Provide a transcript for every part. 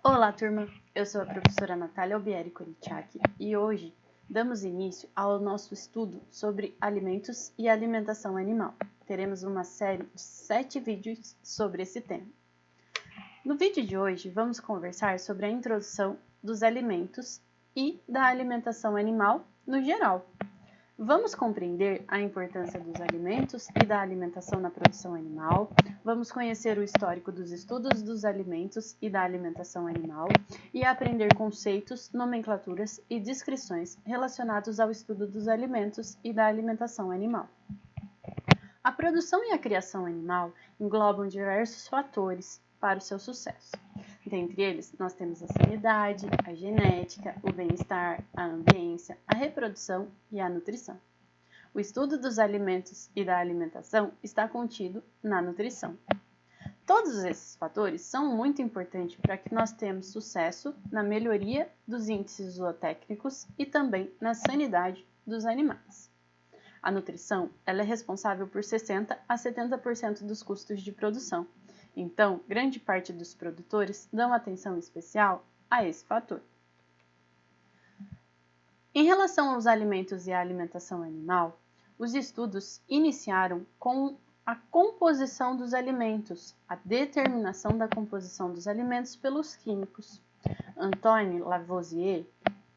Olá, turma! Eu sou a professora Natália Albieri Corichak e hoje damos início ao nosso estudo sobre alimentos e alimentação animal. Teremos uma série de 7 vídeos sobre esse tema. No vídeo de hoje, vamos conversar sobre a introdução dos alimentos e da alimentação animal no geral. Vamos compreender a importância dos alimentos e da alimentação na produção animal. Vamos conhecer o histórico dos estudos dos alimentos e da alimentação animal e aprender conceitos, nomenclaturas e descrições relacionados ao estudo dos alimentos e da alimentação animal. A produção e a criação animal englobam diversos fatores para o seu sucesso. Dentre eles, nós temos a sanidade, a genética, o bem-estar, a ambiência, a reprodução e a nutrição. O estudo dos alimentos e da alimentação está contido na nutrição. Todos esses fatores são muito importantes para que nós tenhamos sucesso na melhoria dos índices zootécnicos e também na sanidade dos animais. A nutrição ela é responsável por 60% a 70% dos custos de produção. Então, grande parte dos produtores dão atenção especial a esse fator. Em relação aos alimentos e à alimentação animal, os estudos iniciaram com a composição dos alimentos, a determinação da composição dos alimentos pelos químicos. Antoine Lavoisier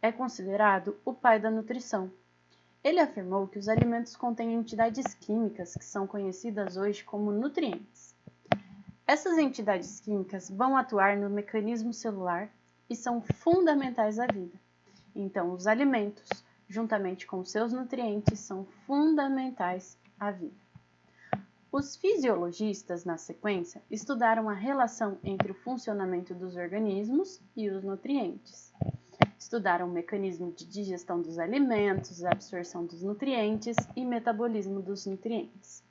é considerado o pai da nutrição. Ele afirmou que os alimentos contêm entidades químicas que são conhecidas hoje como nutrientes. Essas entidades químicas vão atuar no mecanismo celular e são fundamentais à vida. Então, os alimentos, juntamente com seus nutrientes, são fundamentais à vida. Os fisiologistas, na sequência, estudaram a relação entre o funcionamento dos organismos e os nutrientes. Estudaram o mecanismo de digestão dos alimentos, a absorção dos nutrientes e metabolismo dos nutrientes.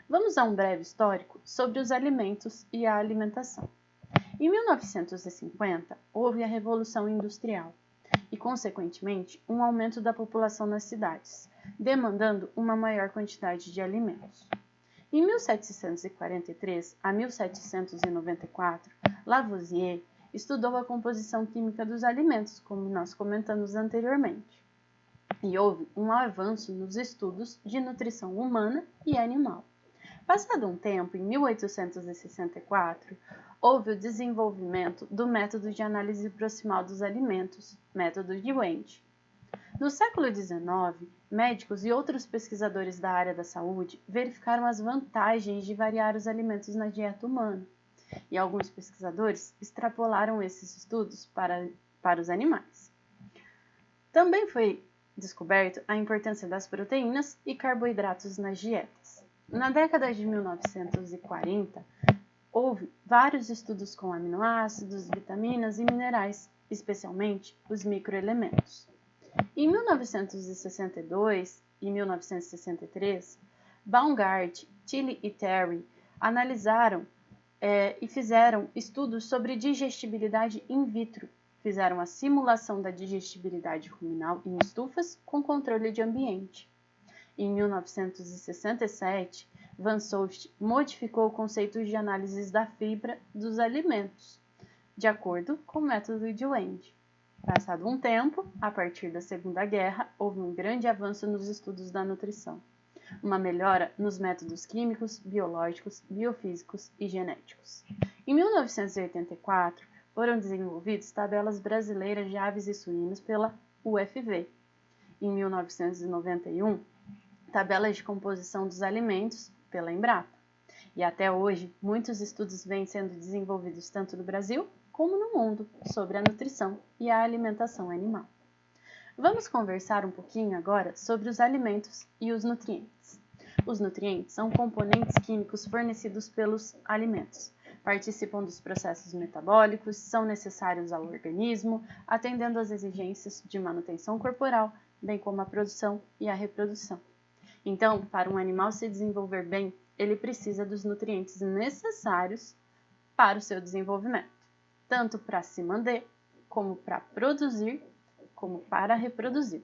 Vamos a um breve histórico sobre os alimentos e a alimentação. Em 1950, houve a Revolução Industrial e, consequentemente, um aumento da população nas cidades, demandando uma maior quantidade de alimentos. Em 1743 a 1794, Lavoisier estudou a composição química dos alimentos, como nós comentamos anteriormente, e houve um avanço nos estudos de nutrição humana e animal. Passado um tempo, em 1864, houve o desenvolvimento do método de análise proximal dos alimentos, método de Wende. No século XIX, médicos e outros pesquisadores da área da saúde verificaram as vantagens de variar os alimentos na dieta humana, e alguns pesquisadores extrapolaram esses estudos para os animais. Também foi descoberto a importância das proteínas e carboidratos nas dietas. Na década de 1940, houve vários estudos com aminoácidos, vitaminas e minerais, especialmente os microelementos. Em 1962 e 1963, Baumgart, Tilly e Terry analisaram e fizeram estudos sobre digestibilidade in vitro. Fizeram a simulação da digestibilidade ruminal em estufas com controle de ambiente. Em 1967, Van Soest modificou o conceito de análise da fibra dos alimentos, de acordo com o método de Wende. Passado um tempo, a partir da Segunda Guerra, houve um grande avanço nos estudos da nutrição, uma melhora nos métodos químicos, biológicos, biofísicos e genéticos. Em 1984, foram desenvolvidas tabelas brasileiras de aves e suínos pela UFV. Em 1991, tabelas de composição dos alimentos pela Embrapa. E até hoje, muitos estudos vêm sendo desenvolvidos tanto no Brasil como no mundo sobre a nutrição e a alimentação animal. Vamos conversar um pouquinho agora sobre os alimentos e os nutrientes. Os nutrientes são componentes químicos fornecidos pelos alimentos. Participam dos processos metabólicos, são necessários ao organismo, atendendo às exigências de manutenção corporal, bem como a produção e a reprodução. Então, para um animal se desenvolver bem, ele precisa dos nutrientes necessários para o seu desenvolvimento, tanto para se manter, como para produzir, como para reproduzir.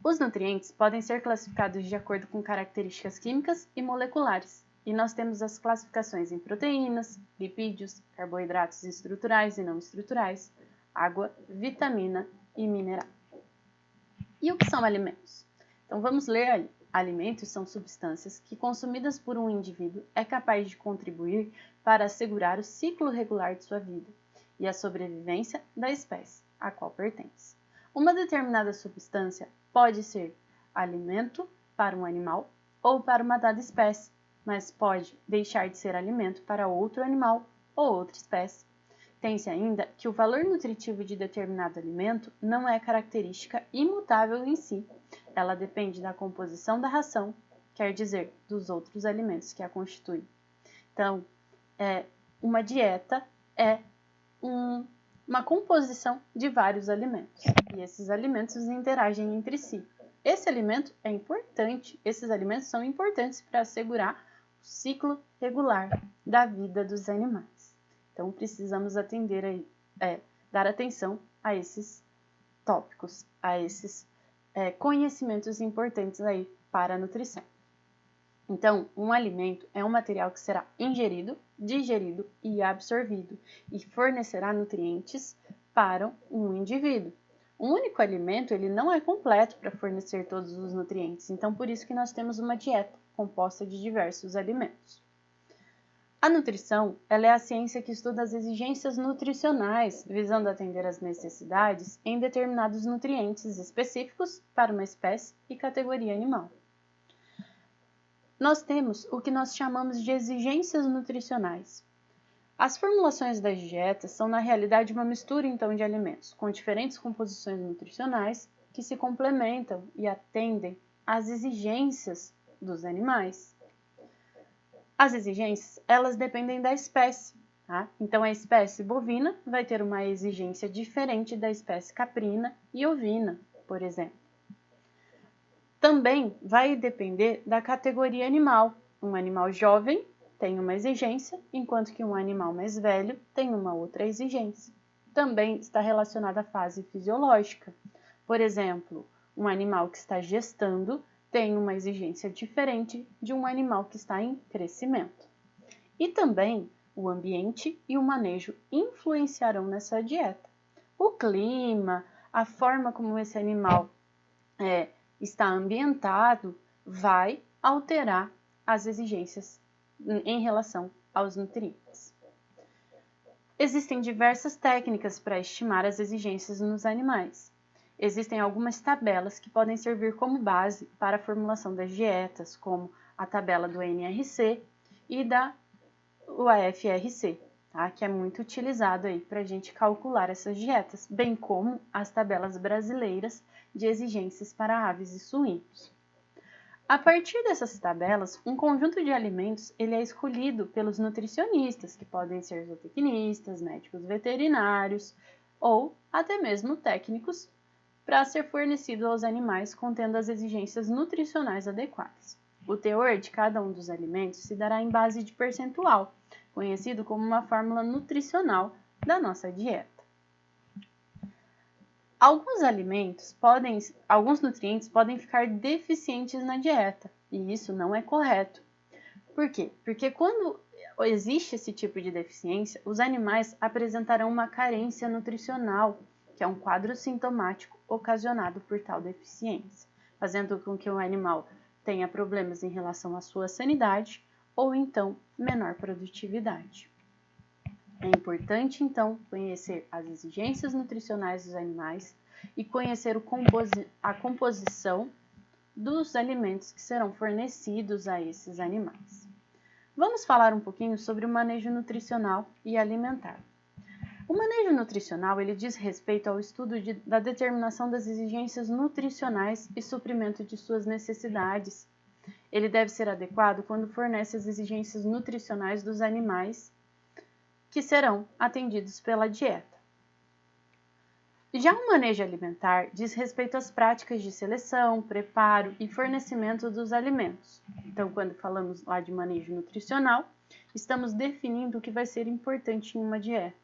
Os nutrientes podem ser classificados de acordo com características químicas e moleculares. e nós temos as classificações em proteínas, lipídios, carboidratos estruturais e não estruturais, água, vitamina e mineral. E o que são alimentos? Então vamos ler aí. Alimentos são substâncias que, consumidas por um indivíduo, é capaz de contribuir para assegurar o ciclo regular de sua vida e a sobrevivência da espécie a qual pertence. Uma determinada substância pode ser alimento para um animal ou para uma dada espécie, mas pode deixar de ser alimento para outro animal ou outra espécie. Tem-se ainda que o valor nutritivo de determinado alimento não é característica imutável em si. Ela depende da composição da ração, quer dizer, dos outros alimentos que a constituem. Então, uma dieta é uma composição de vários alimentos, e esses alimentos interagem entre si. Esse alimento é importante, esses alimentos são importantes para assegurar o ciclo regular da vida dos animais. Então, precisamos atender aí, dar atenção a esses tópicos, a esses conhecimentos importantes aí para a nutrição. Então, um alimento é um material que será ingerido, digerido e absorvido e fornecerá nutrientes para um indivíduo. Um único alimento ele não é completo para fornecer todos os nutrientes, então por isso que nós temos uma dieta composta de diversos alimentos. A nutrição ela é a ciência que estuda as exigências nutricionais, visando atender às necessidades em determinados nutrientes específicos para uma espécie e categoria animal. Nós temos o que nós chamamos de exigências nutricionais. As formulações das dietas são, na realidade, uma mistura então de alimentos com diferentes composições nutricionais que se complementam e atendem às exigências dos animais. As exigências, elas dependem da espécie, tá? Então, a espécie bovina vai ter uma exigência diferente da espécie caprina e ovina, por exemplo. Também vai depender da categoria animal. Um animal jovem tem uma exigência, enquanto que um animal mais velho tem uma outra exigência. Também está relacionada à fase fisiológica. Por exemplo, um animal que está gestando tem uma exigência diferente de um animal que está em crescimento. E também o ambiente e o manejo influenciarão nessa dieta. O clima, a forma como esse animal está ambientado, vai alterar as exigências em relação aos nutrientes. Existem diversas técnicas para estimar as exigências nos animais. Existem algumas tabelas que podem servir como base para a formulação das dietas, como a tabela do NRC e da UAFRC, tá? Que é muito utilizado aí para a gente calcular essas dietas, bem como as tabelas brasileiras de exigências para aves e suínos. A partir dessas tabelas, um conjunto de alimentos ele é escolhido pelos nutricionistas, que podem ser zootecnistas, médicos veterinários ou até mesmo técnicos, para ser fornecido aos animais contendo as exigências nutricionais adequadas. O teor de cada um dos alimentos se dará em base de percentual, conhecido como uma fórmula nutricional da nossa dieta. Alguns nutrientes podem ficar deficientes na dieta, e isso não é correto. Por quê? Porque quando existe esse tipo de deficiência, os animais apresentarão uma carência nutricional, que é um quadro sintomático ocasionado por tal deficiência, fazendo com que o animal tenha problemas em relação à sua sanidade ou então menor produtividade. É importante, então, conhecer as exigências nutricionais dos animais e conhecer a composição dos alimentos que serão fornecidos a esses animais. Vamos falar um pouquinho sobre o manejo nutricional e alimentar. O manejo nutricional ele diz respeito ao estudo da determinação das exigências nutricionais e suprimento de suas necessidades. Ele deve ser adequado quando fornece as exigências nutricionais dos animais que serão atendidos pela dieta. Já o manejo alimentar diz respeito às práticas de seleção, preparo e fornecimento dos alimentos. Então, quando falamos lá de manejo nutricional, estamos definindo o que vai ser importante em uma dieta.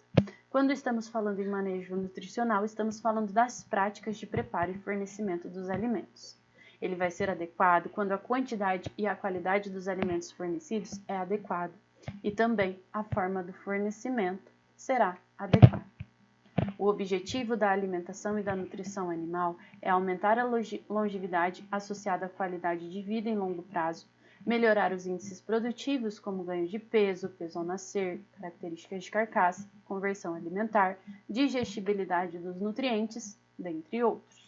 Quando estamos falando em manejo nutricional, estamos falando das práticas de preparo e fornecimento dos alimentos. Ele vai ser adequado quando a quantidade e a qualidade dos alimentos fornecidos é adequada e também a forma do fornecimento será adequada. O objetivo da alimentação e da nutrição animal é aumentar a longevidade associada à qualidade de vida em longo prazo, melhorar os índices produtivos como ganho de peso, peso ao nascer, características de carcaça, conversão alimentar, digestibilidade dos nutrientes, dentre outros.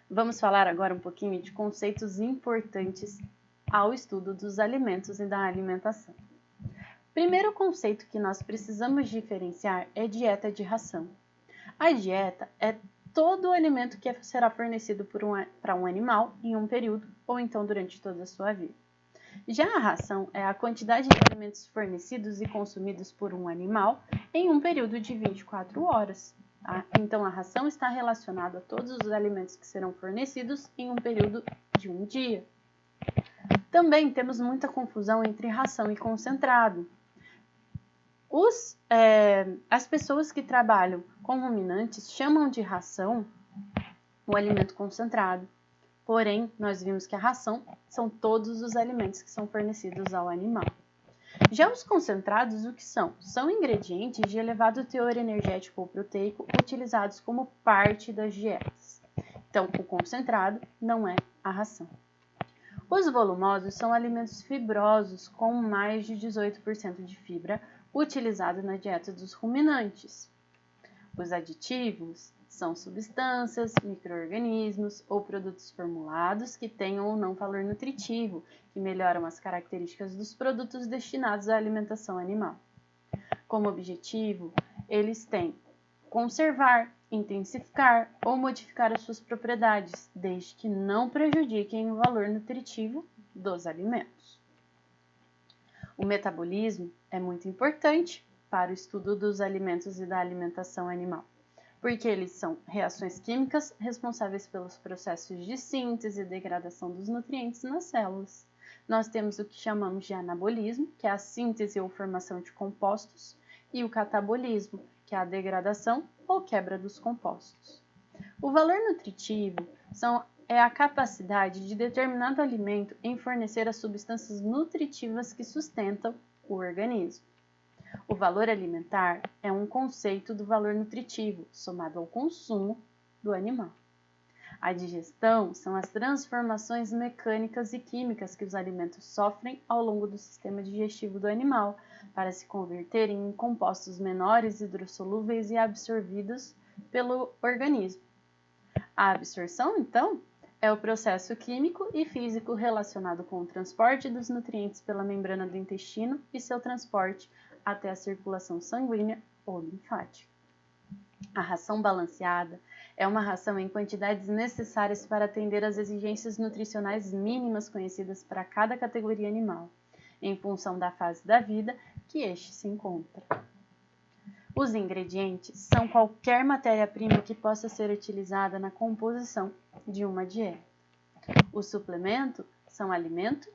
Vamos falar agora um pouquinho de conceitos importantes ao estudo dos alimentos e da alimentação. Primeiro conceito que nós precisamos diferenciar é dieta de ração. A dieta é todo o alimento que será fornecido para um animal em um período ou então durante toda a sua vida. Já a ração é a quantidade de alimentos fornecidos e consumidos por um animal em um período de 24 horas. Tá? Então, a ração está relacionada a todos os alimentos que serão fornecidos em um período de um dia. Também temos muita confusão entre ração e concentrado. As pessoas que trabalham com ruminantes chamam de ração o alimento concentrado. Porém, nós vimos que a ração são todos os alimentos que são fornecidos ao animal. Já os concentrados, o que são? São ingredientes de elevado teor energético ou proteico utilizados como parte das dietas. Então, o concentrado não é a ração. Os volumosos são alimentos fibrosos com mais de 18% de fibra utilizado na dieta dos ruminantes. Os aditivos são substâncias, micro-organismos ou produtos formulados que tenham ou não valor nutritivo, que melhoram as características dos produtos destinados à alimentação animal. Como objetivo, eles têm conservar, intensificar ou modificar as suas propriedades, desde que não prejudiquem o valor nutritivo dos alimentos. O metabolismo é muito importante para o estudo dos alimentos e da alimentação animal, porque eles são reações químicas responsáveis pelos processos de síntese e degradação dos nutrientes nas células. Nós temos o que chamamos de anabolismo, que é a síntese ou formação de compostos, e o catabolismo, que é a degradação ou quebra dos compostos. O valor nutritivo é a capacidade de determinado alimento em fornecer as substâncias nutritivas que sustentam o organismo. O valor alimentar é um conceito do valor nutritivo, somado ao consumo do animal. A digestão são as transformações mecânicas e químicas que os alimentos sofrem ao longo do sistema digestivo do animal, para se converterem em compostos menores hidrossolúveis e absorvidos pelo organismo. A absorção, então, é o processo químico e físico relacionado com o transporte dos nutrientes pela membrana do intestino e seu transporte até a circulação sanguínea ou linfática. A ração balanceada é uma ração em quantidades necessárias para atender às exigências nutricionais mínimas conhecidas para cada categoria animal, em função da fase da vida que este se encontra. Os ingredientes são qualquer matéria-prima que possa ser utilizada na composição de uma dieta. O suplemento são alimento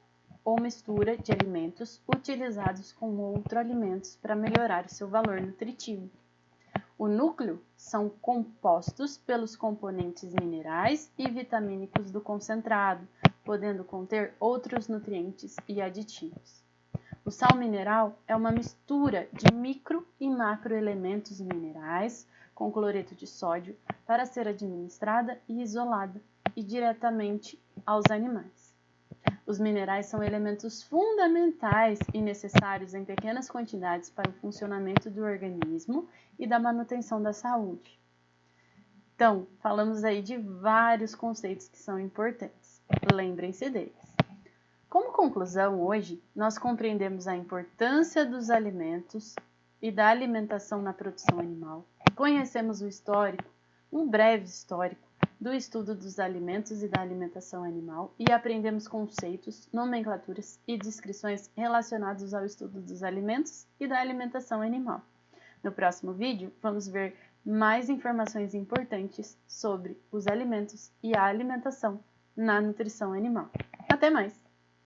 ou mistura de alimentos utilizados com outros alimentos para melhorar o seu valor nutritivo. O núcleo são compostos pelos componentes minerais e vitamínicos do concentrado, podendo conter outros nutrientes e aditivos. O sal mineral é uma mistura de micro e macroelementos minerais com cloreto de sódio para ser administrada e isolada e diretamente aos animais. Os minerais são elementos fundamentais e necessários em pequenas quantidades para o funcionamento do organismo e da manutenção da saúde. Então, falamos aí de vários conceitos que são importantes. Lembrem-se deles. Como conclusão, hoje, nós compreendemos a importância dos alimentos e da alimentação na produção animal. Conhecemos o histórico, um breve histórico, do estudo dos alimentos e da alimentação animal e aprendemos conceitos, nomenclaturas e descrições relacionados ao estudo dos alimentos e da alimentação animal. No próximo vídeo, vamos ver mais informações importantes sobre os alimentos e a alimentação na nutrição animal. Até mais!